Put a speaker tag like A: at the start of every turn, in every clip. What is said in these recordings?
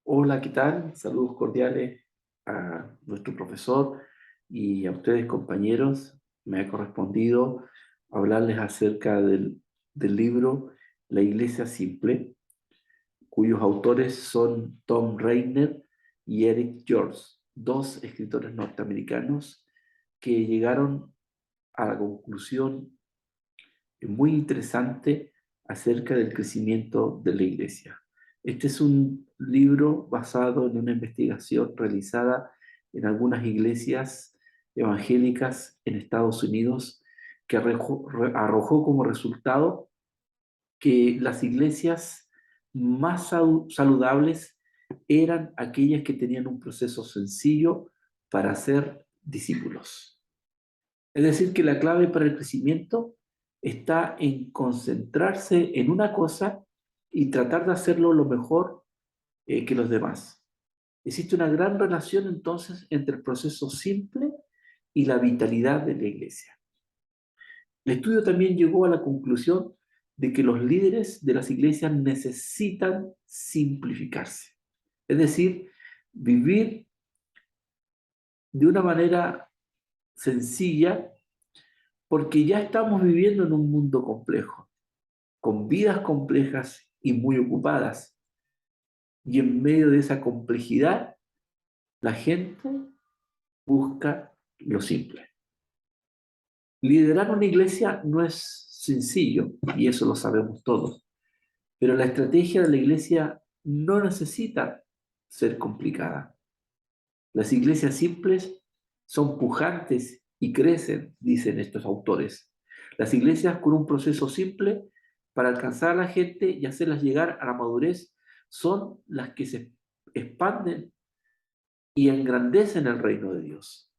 A: Hola, ¿qué tal? Saludos cordiales a nuestro profesor y a ustedes, compañeros. Me ha correspondido hablarles acerca del libro La Iglesia Simple, cuyos autores son Tom Rainer y Eric George, dos escritores norteamericanos que llegaron a la conclusión muy interesante acerca del crecimiento de la Iglesia. Este es un libro basado en una investigación realizada en algunas iglesias evangélicas en Estados Unidos que arrojó como resultado que las iglesias más saludables eran aquellas que tenían un proceso sencillo para ser discípulos. Es decir, que la clave para el crecimiento está en concentrarse en una cosa y tratar de hacerlo lo mejor que los demás. Existe una gran relación entonces entre el proceso simple y la vitalidad de la iglesia. El estudio también llegó a la conclusión de que los líderes de las iglesias necesitan simplificarse. Es decir, vivir de una manera sencilla porque ya estamos viviendo en un mundo complejo, con vidas complejas y muy ocupadas. Y en medio de esa complejidad, la gente busca lo simple. Liderar una iglesia no es sencillo, y eso lo sabemos todos, pero la estrategia de la iglesia no necesita ser complicada. Las iglesias simples son pujantes y crecen, dicen estos autores. Las iglesias con un proceso simple para alcanzar a la gente y hacerlas llegar a la madurez son las que se expanden y engrandecen el reino de Dios.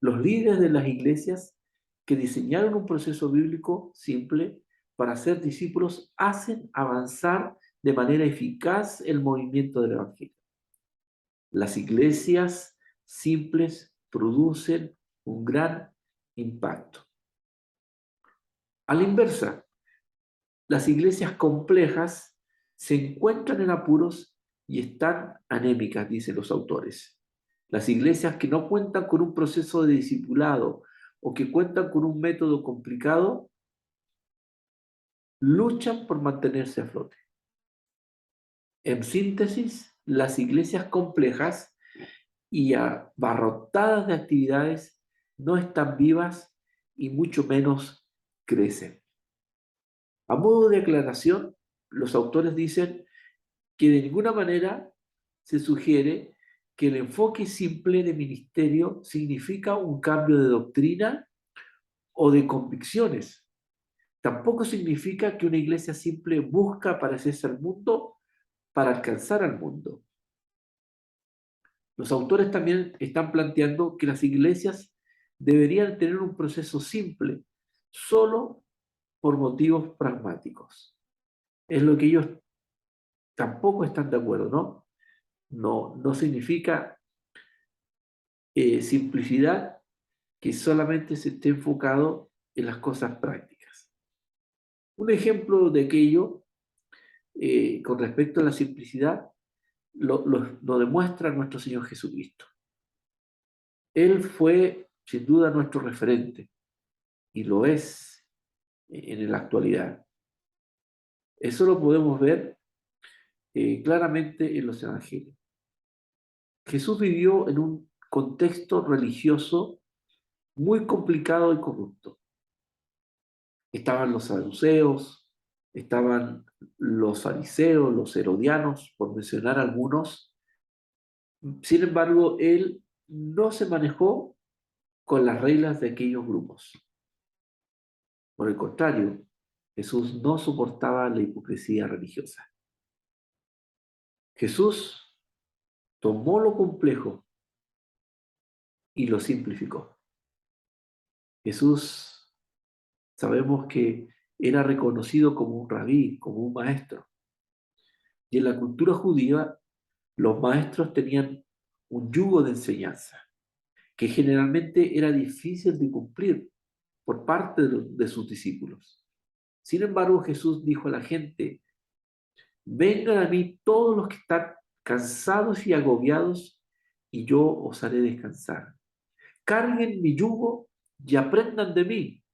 A: Los líderes de las iglesias que diseñaron un proceso bíblico simple para ser discípulos hacen avanzar de manera eficaz el movimiento del evangelio. Las iglesias simples producen un gran impacto. A la inversa, las iglesias complejas se encuentran en apuros y están anémicas, dicen los autores. Las iglesias que no cuentan con un proceso de discipulado o que cuentan con un método complicado, luchan por mantenerse a flote. En síntesis, las iglesias complejas y abarrotadas de actividades no están vivas y mucho menos crecen. A modo de aclaración, los autores dicen que de ninguna manera se sugiere que el enfoque simple de ministerio significa un cambio de doctrina o de convicciones. Tampoco significa que una iglesia simple busca parecerse al mundo para alcanzar al mundo. Los autores también están planteando que las iglesias deberían tener un proceso simple, solo por motivos pragmáticos. Es lo que ellos tampoco están de acuerdo, ¿no? No significa simplicidad que solamente se esté enfocado en las cosas prácticas. Un ejemplo de aquello, con respecto a la simplicidad, lo demuestra nuestro Señor Jesucristo. Él fue, sin duda, nuestro referente, y lo es en la actualidad. Eso lo podemos ver claramente en los evangelios. Jesús vivió en un contexto religioso muy complicado y corrupto. Estaban los saduceos, estaban los fariseos, los herodianos, por mencionar algunos. Sin embargo, él no se manejó con las reglas de aquellos grupos. Por el contrario, Jesús no soportaba la hipocresía religiosa. Jesús tomó lo complejo y lo simplificó. Jesús, sabemos que era reconocido como un rabí, como un maestro. Y en la cultura judía, los maestros tenían un yugo de enseñanza que generalmente era difícil de cumplir por parte de sus discípulos. Sin embargo, Jesús dijo a la gente: vengan a mí todos los que están cansados y agobiados, y yo os haré descansar. Carguen mi yugo y aprendan de mí,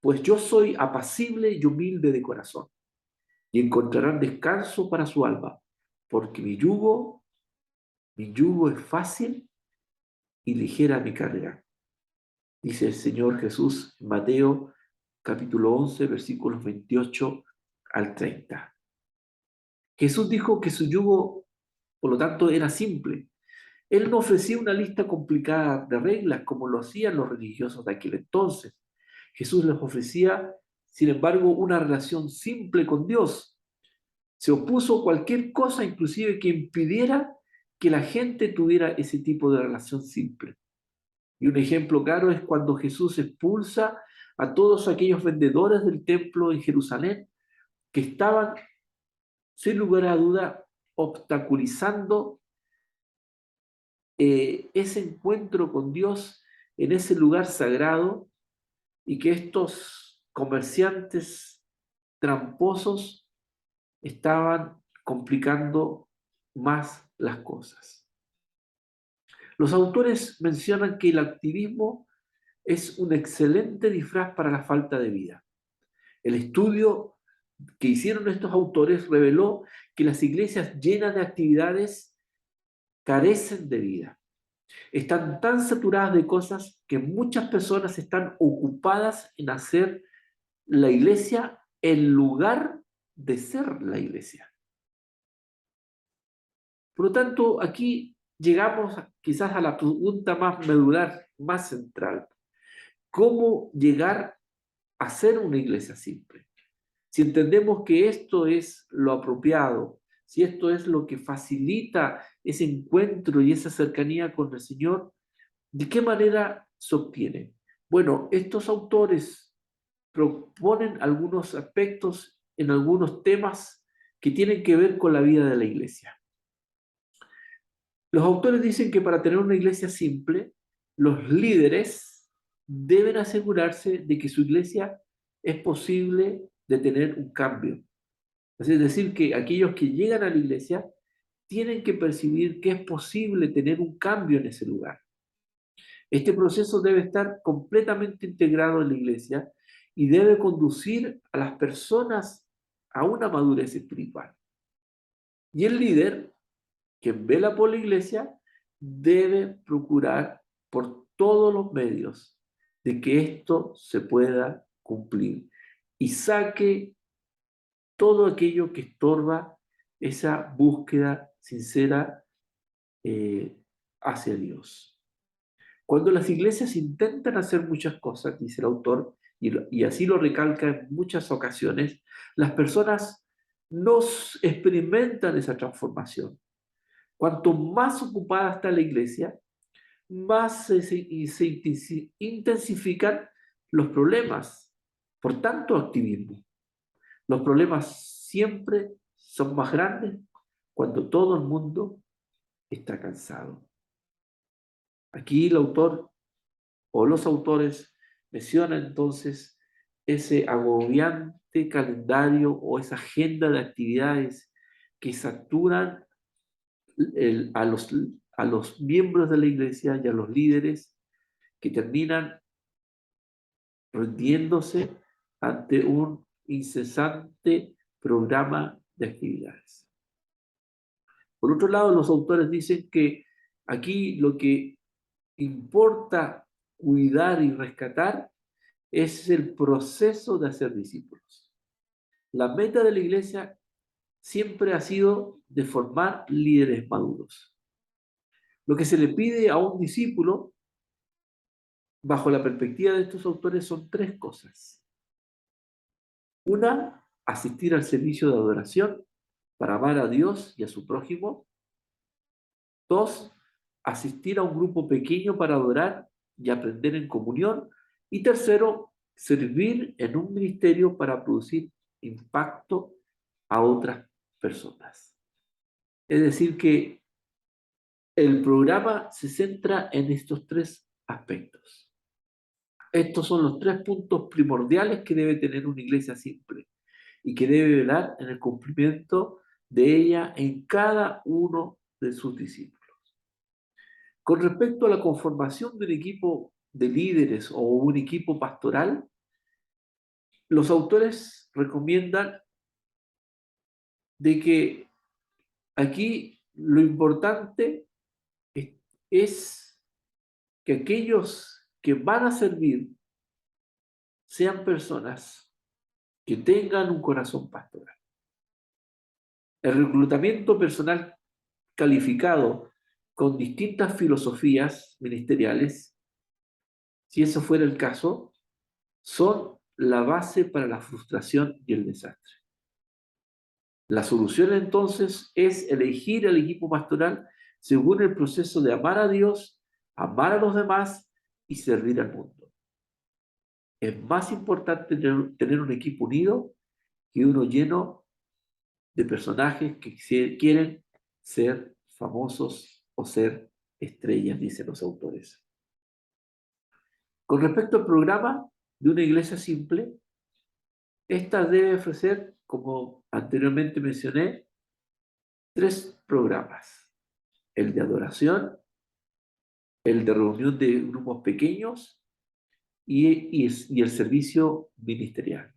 A: pues yo soy apacible y humilde de corazón, y encontrarán descanso para su alma, porque mi yugo es fácil y ligera mi carga. Dice el Señor Jesús en Mateo capítulo 11, versículos 28 al 30. Jesús dijo que su yugo, por lo tanto, era simple. Él no ofrecía una lista complicada de reglas como lo hacían los religiosos de aquel entonces. Jesús les ofrecía, sin embargo, una relación simple con Dios. Se opuso a cualquier cosa, inclusive que impidiera que la gente tuviera ese tipo de relación simple. Y un ejemplo claro es cuando Jesús expulsa a todos aquellos vendedores del templo en Jerusalén que estaban, sin lugar a duda, obstaculizando ese encuentro con Dios en ese lugar sagrado, y que estos comerciantes tramposos estaban complicando más las cosas. Los autores mencionan que el activismo es un excelente disfraz para la falta de vida. El estudio que hicieron estos autores reveló que las iglesias llenas de actividades carecen de vida. Están tan saturadas de cosas que muchas personas están ocupadas en hacer la iglesia en lugar de ser la iglesia. Por lo tanto, aquí llegamos quizás a la pregunta más medular, más central. ¿Cómo llegar a ser una iglesia simple? Si entendemos que esto es lo apropiado, si esto es lo que facilita ese encuentro y esa cercanía con el Señor, ¿de qué manera se obtiene? Bueno, estos autores proponen algunos aspectos en algunos temas que tienen que ver con la vida de la iglesia. Los autores dicen que para tener una iglesia simple, los líderes deben asegurarse de que su iglesia es posible de tener un cambio. Es decir, que aquellos que llegan a la iglesia tienen que percibir que es posible tener un cambio en ese lugar. Este proceso debe estar completamente integrado en la iglesia y debe conducir a las personas a una madurez espiritual. Y el líder, que vela por la iglesia, debe procurar por todos los medios de que esto se pueda cumplir y saque todo aquello que estorba esa búsqueda sincera hacia Dios. Cuando las iglesias intentan hacer muchas cosas, dice el autor, y así lo recalca en muchas ocasiones, las personas no experimentan esa transformación. Cuanto más ocupada está la iglesia, más se intensifican los problemas. Por tanto, activismo. Los problemas siempre son más grandes cuando todo el mundo está cansado. Aquí el autor o los autores mencionan entonces ese agobiante calendario o esa agenda de actividades que saturan a los miembros de la iglesia y a los líderes, que terminan rindiéndose ante un incesante programa de actividades. Por otro lado, los autores dicen que aquí lo que importa cuidar y rescatar es el proceso de hacer discípulos. La meta de la iglesia siempre ha sido de formar líderes maduros. Lo que se le pide a un discípulo, bajo la perspectiva de estos autores, son tres cosas. Una, asistir al servicio de adoración para amar a Dios y a su prójimo. Dos, asistir a un grupo pequeño para adorar y aprender en comunión. Y tercero, servir en un ministerio para producir impacto a otras personas. Es decir, que el programa se centra en estos tres aspectos. Estos son los tres puntos primordiales que debe tener una iglesia simple y que debe velar en el cumplimiento de ella en cada uno de sus discípulos. Con respecto a la conformación de un equipo de líderes o un equipo pastoral, los autores recomiendan de que aquí lo importante es que aquellos que van a servir sean personas que tengan un corazón pastoral. El reclutamiento personal calificado con distintas filosofías ministeriales, si eso fuera el caso, son la base para la frustración y el desastre. La solución entonces es elegir al equipo pastoral según el proceso de amar a Dios, amar a los demás y servir al mundo. Es más importante tener un equipo unido que uno lleno de personajes que quieren ser famosos o ser estrellas, dicen los autores. Con respecto al programa de una iglesia simple, esta debe ofrecer, como anteriormente mencioné, 3 programas: el de adoración, el de reunión de grupos pequeños y el servicio ministerial.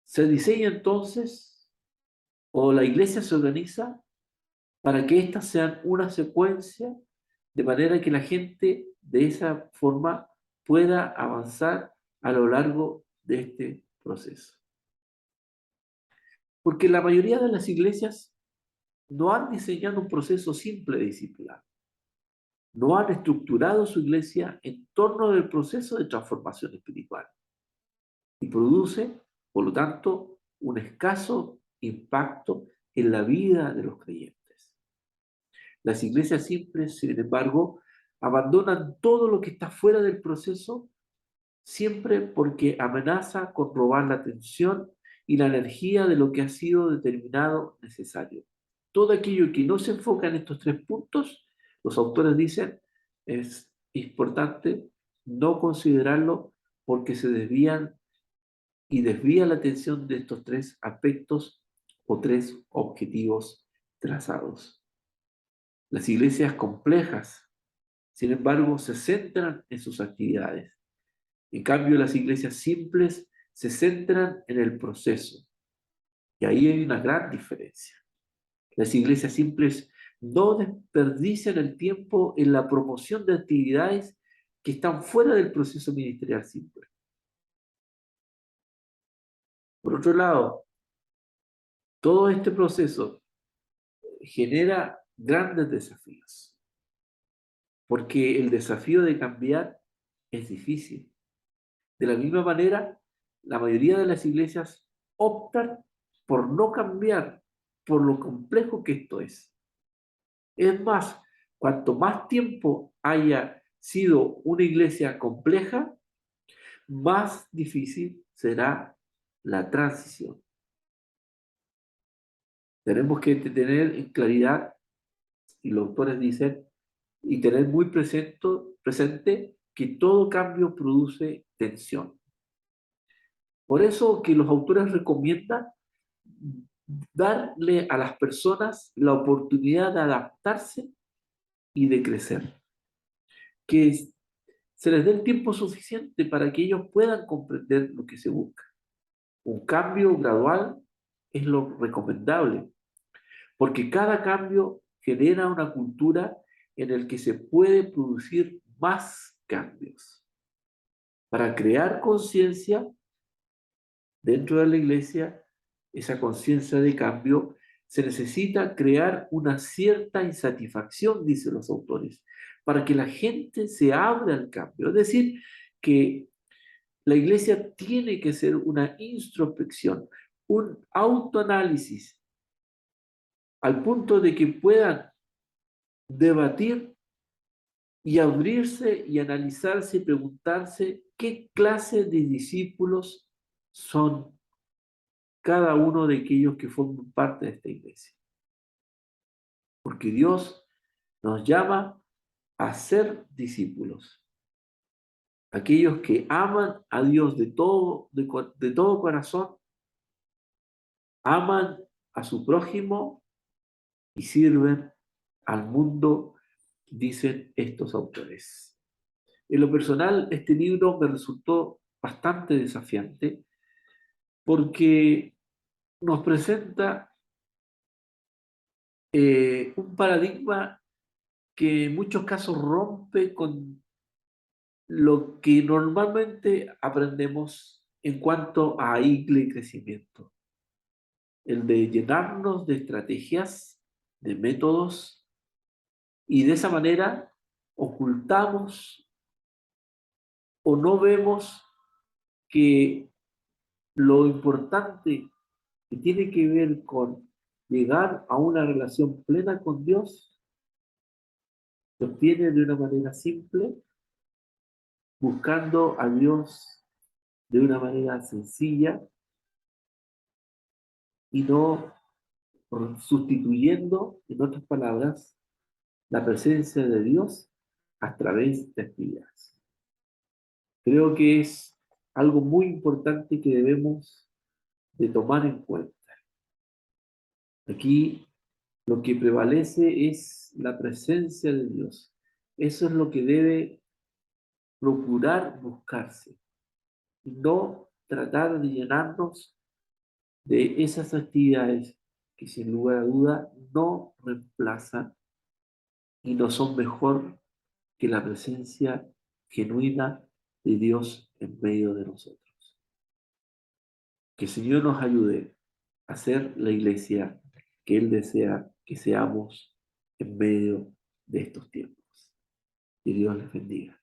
A: Se diseña entonces, o la iglesia se organiza para que éstas sean una secuencia, de manera que la gente de esa forma pueda avanzar a lo largo de este proceso. Porque la mayoría de las iglesias no han diseñado un proceso simple de discipulado. No han estructurado su iglesia en torno del proceso de transformación espiritual y produce, por lo tanto, un escaso impacto en la vida de los creyentes. Las iglesias simples, sin embargo, abandonan todo lo que está fuera del proceso, siempre porque amenaza con robar la atención y la energía de lo que ha sido determinado necesario. Todo aquello que no se enfoca en estos 3 puntos, los autores dicen, es importante no considerarlo porque se desvían y desvía la atención de estos 3 aspectos o 3 objetivos trazados. Las iglesias complejas, sin embargo, se centran en sus actividades. En cambio, las iglesias simples se centran en el proceso. Y ahí hay una gran diferencia. Las iglesias simples no desperdician el tiempo en la promoción de actividades que están fuera del proceso ministerial simple. Por otro lado, todo este proceso genera grandes desafíos, porque el desafío de cambiar es difícil. De la misma manera, la mayoría de las iglesias optan por no cambiar, por lo complejo que esto es. Es más, cuanto más tiempo haya sido una iglesia compleja, más difícil será la transición. Tenemos que tener en claridad, y los autores dicen, y tener muy presente que todo cambio produce tensión. Por eso que los autores recomiendan darle a las personas la oportunidad de adaptarse y de crecer. Que se les dé el tiempo suficiente para que ellos puedan comprender lo que se busca. Un cambio gradual es lo recomendable, porque cada cambio genera una cultura en la que se puede producir más cambios. Para crear conciencia dentro de la iglesia, esa conciencia de cambio, se necesita crear una cierta insatisfacción, dicen los autores, para que la gente se abra al cambio. Es decir, que la iglesia tiene que ser una introspección, un autoanálisis, al punto de que puedan debatir y abrirse y analizarse y preguntarse qué clase de discípulos son cada uno de aquellos que forman parte de esta iglesia. Porque Dios nos llama a ser discípulos. Aquellos que aman a Dios de todo corazón, aman a su prójimo y sirven al mundo, dicen estos autores. En lo personal, este libro me resultó bastante desafiante porque nos presenta un paradigma que en muchos casos rompe con lo que normalmente aprendemos en cuanto a IGLE y crecimiento. El de llenarnos de estrategias, de métodos, y de esa manera ocultamos o no vemos que lo importante que tiene que ver con llegar a una relación plena con Dios se obtiene de una manera simple, buscando a Dios de una manera sencilla y no sustituyendo, en otras palabras, la presencia de Dios a través de actividades. Creo que es algo muy importante que debemos de tomar en cuenta. Aquí lo que prevalece es la presencia de Dios. Eso es lo que debe procurar buscarse, y no tratar de llenarnos de esas actividades que sin lugar a duda no reemplazan y no son mejor que la presencia genuina de Dios en medio de nosotros. Que el Señor nos ayude a ser la iglesia que Él desea que seamos en medio de estos tiempos. Que Dios les bendiga.